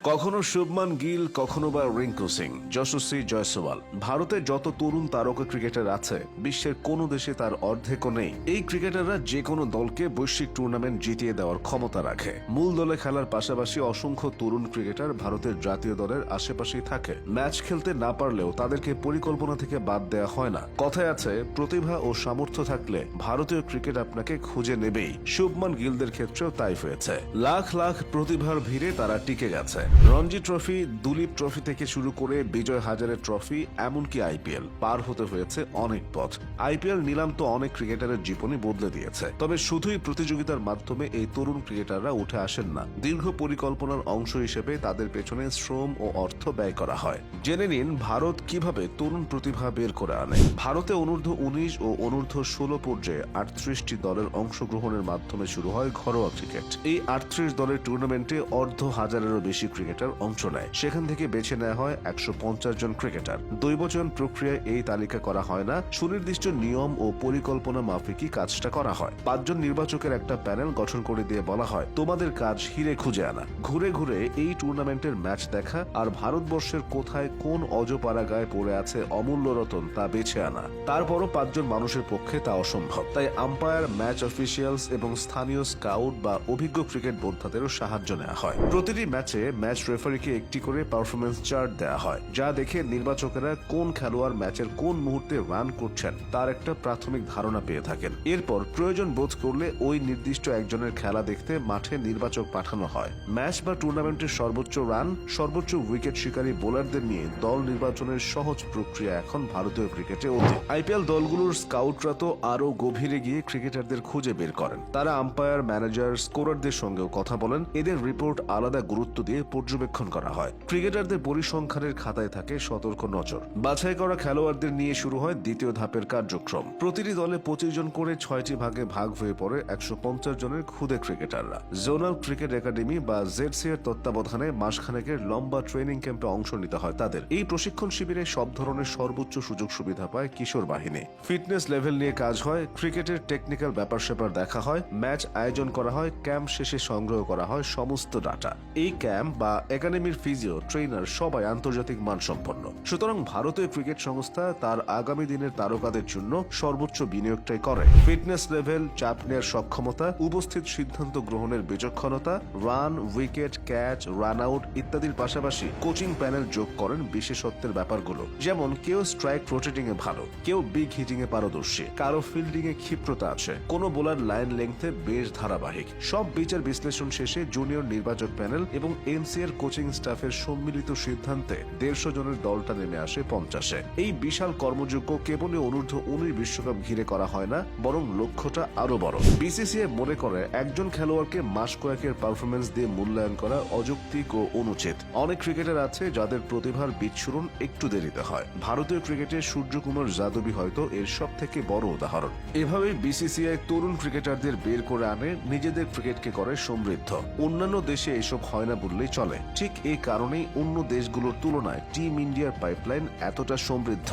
কখনো শুভমান গিল, কখনো বা রিঙ্কু সিং, যশস্বী জয়সওয়াল। ভারতে যত তরুণ তারকা ক্রিকেটার আছে, বিশ্বের কোনো দেশে তার অর্ধেকও নেই। এই ক্রিকেটাররা যে কোনো দলকে বৈশ্বিক টুর্নামেন্ট জিতিয়ে দেওয়ার ক্ষমতা রাখে। মূল দলে খেলার পাশাপাশি অসংখ্য তরুণ ক্রিকেটার ভারতের জাতীয় দলের আশেপাশেই থাকে। ম্যাচ খেলতে না পারলেও তাদেরকে পরিকল্পনা থেকে বাদ দেওয়া হয় না। কথায় আছে, প্রতিভা ও সামর্থ্য থাকলে ভারতীয় ক্রিকেট আপনাকে খুঁজে নেবেই। শুভমান গিলদের ক্ষেত্রেও তাই হয়েছে। লাখ লাখ প্রতিভার ভিড়ে তারা টিকে গেছে। রঞ্জি ট্রফি, দুলীপ ট্রফি থেকে শুরু করে বিজয় হাজারে ট্রফি, এমনকি আইপিএল পার হতে হয়েছে অনেক পথ। আইপিএল নিলাম তো অনেক ক্রিকেটারের জীবনই বদলে দিয়েছে। তবে শুধুই প্রতিযোগিতার মাধ্যমে এই তরুণ ক্রিকেটাররা উঠে আসেন না। দীর্ঘ পরিকল্পনার অংশ হিসেবে তাদের পেছনে শ্রম ও অর্থ ব্যয় করা হয়। জেনে নিন ভারত কিভাবে তরুণ প্রতিভা বের করে আনে। ভারতে অনূর্ধ্ব 19 ও অনূর্ধ্ব 16 পর্যায়ে 38টি দলের অংশগ্রহণের মাধ্যমে শুরু হয় ঘরোয়া ক্রিকেট। এই 38 দলের টুর্নামেন্টে অর্ধ হাজারেরও বেশি ক্রিকেটার অংশ নেয়। সেখান থেকে বেছে নেওয়া হয় 150 জন ক্রিকেটার। দৈবচয়ন প্রক্রিয়ায় এই তালিকা করা হয় না, সুনির্দিষ্ট নিয়ম ও পরিকল্পনা মাফিকই কাজটা করা হয়। 5 জন নির্বাচকের একটা প্যানেল গঠন করে দিয়ে বলা হয়, তোমাদের কাজ হিরে খুঁজে আনা, ঘুরে ঘুরে এই টুর্নামেন্টের ম্যাচ দেখা আর ভারতবর্ষের কোথায় কোন অজপাড়া গায়ে পড়ে আছে অমূল্য রতন তা বেছে আনা। তারপরও 5 জন মানুষের পক্ষে তা অসম্ভব। তাই আম্পায়ার, ম্যাচ অফিসিয়ালস এবং স্থানীয় স্কাউট বা অভিজ্ঞ ক্রিকেট বোদ্ধাদেরও সাহায্য নেওয়া হয়। প্রতিটি ম্যাচে ম্যাচ রেফারিকে একটি করে পারফরমেন্স চার্ট দেওয়া হয়, যা দেখে নির্বাচকেরা কোন খেলোয়াড় ম্যাচের কোন মুহূর্তে রান করছেন তার একটা প্রাথমিক ধারণা পেয়ে থাকেন। এরপর প্রয়োজন বোধ করলে ওই নির্দিষ্ট একজনের খেলা দেখতে মাঠে নির্বাচক পাঠানো হয়। ম্যাচ বা টুর্নামেন্টের সর্বোচ্চ রান, সর্বোচ্চ উইকেট শিকারী বোলারদের নিয়ে দল নির্বাচনের সহজ প্রক্রিয়া এখন ভারতীয় ক্রিকেটে অতীত। আইপিএল দলগুলোর স্কাউটরা তো আরো গভীরে গিয়ে ক্রিকেটারদের খুঁজে বের করেন। তারা আম্পায়ার, ম্যানেজার, স্কোরারদের সঙ্গেও কথা বলেন। এদের রিপোর্ট আলাদা গুরুত্ব দিয়ে পর্যবেক্ষণ করা হয়। ক্রিকেটারদের পরিসংখ্যানের খাতায় থাকে সতর্ক নজর। বাছাই করা খেলোয়াড়দের নিয়ে শুরু হয় দ্বিতীয় ধাপের কার্যক্রম। প্রতিটি দলে 25 জন করে 6টি ভাগে ভাগ হয়ে পড়ে 150 জনের খুদে ক্রিকেটাররা। জোনাল ক্রিকেট একাডেমি বা জেডসি-এর তত্ত্বাবধানে মাসখানেকের লম্বা ট্রেনিং ক্যাম্পে অংশ নিতে হয় তাদের। এই প্রশিক্ষণ শিবিরে সব ধরনের সর্বোচ্চ সুযোগ সুবিধা পায় কিশোর বাহিনী। ফিটনেস লেভেল নিয়ে কাজ হয়, ক্রিকেটের টেকনিক্যাল ব্যাপার স্যাপার দেখা হয়, ম্যাচ আয়োজন করা হয়, ক্যাম্প শেষে সংগ্রহ করা হয় সমস্ত ডাটা। এই ক্যাম্প বা একাডেমির ফিজিও, ট্রেনার সবাই আন্তর্জাতিক মানসম্পন্ন। সুতরাং ভারতীয় ক্রিকেট সংস্থা তার আগামী দিনের তারকাদের জন্য সর্বোচ্চ বিনিয়োগটাই করে। ফিটনেস লেভেল, চাপ নেওয়ার সক্ষমতা, উপস্থিত সিদ্ধান্ত গ্রহণের বিচক্ষণতা, run, wicket, catch, run out ইত্যাদির পাশাপাশি কোচিং প্যানেল যোগ করেন বিশেষত্বের ব্যাপারগুলো। যেমন কেউ স্ট্রাইক রোটেটিং এ ভালো, কেউ বিগ হিটিং এ পারদর্শী, কারো ফিল্ডিং এ ক্ষিপ্রতা আছে, কোনো বোলার লাইন লেংথে বেশ ধারাবাহিক। সব বিচার বিশ্লেষণ শেষে জুনিয়র নির্বাচক প্যানেল এবং এনসিএর কোচিং স্টাফের সম্মিলিত সিদ্ধান্তে 150 জনের দলটা নেমে আসে 50-এ। এই বিশাল কর্মযজ্ঞ কেবলই অনূর্ধ্ব 19 বিশ্বকাপ ঘিরে করা হয় না, বরং লক্ষ্যটা আরো বড়। বিসিসিআই মনে করে একজন খেলোয়াড়কে মাস কয়েকের পারফরমেন্স দিয়ে মূল্যায়ন করা অযৌক্তিক ও অনুচিত। অনেক ক্রিকেটার আছে যাদের প্রতিভার বিচ্ছুরণ একটু দেরিতে হয়। ভারতীয় ক্রিকেটে সূর্যকুমার যাদবই হয়তো এর সব থেকে বড় উদাহরণ। এভাবেই বিসিসিআই তরুণ ক্রিকেটারদের বের করে আনে, নিজেদের ক্রিকেটকে করে সমৃদ্ধ। অন্যান্য দেশে এসব হয় না বললেই চলে। ঠিক এই কারণেই অন্য দেশগুলোর তুলনায় টিম ইন্ডিয়ার পাইপলাইন এতটা সমৃদ্ধ।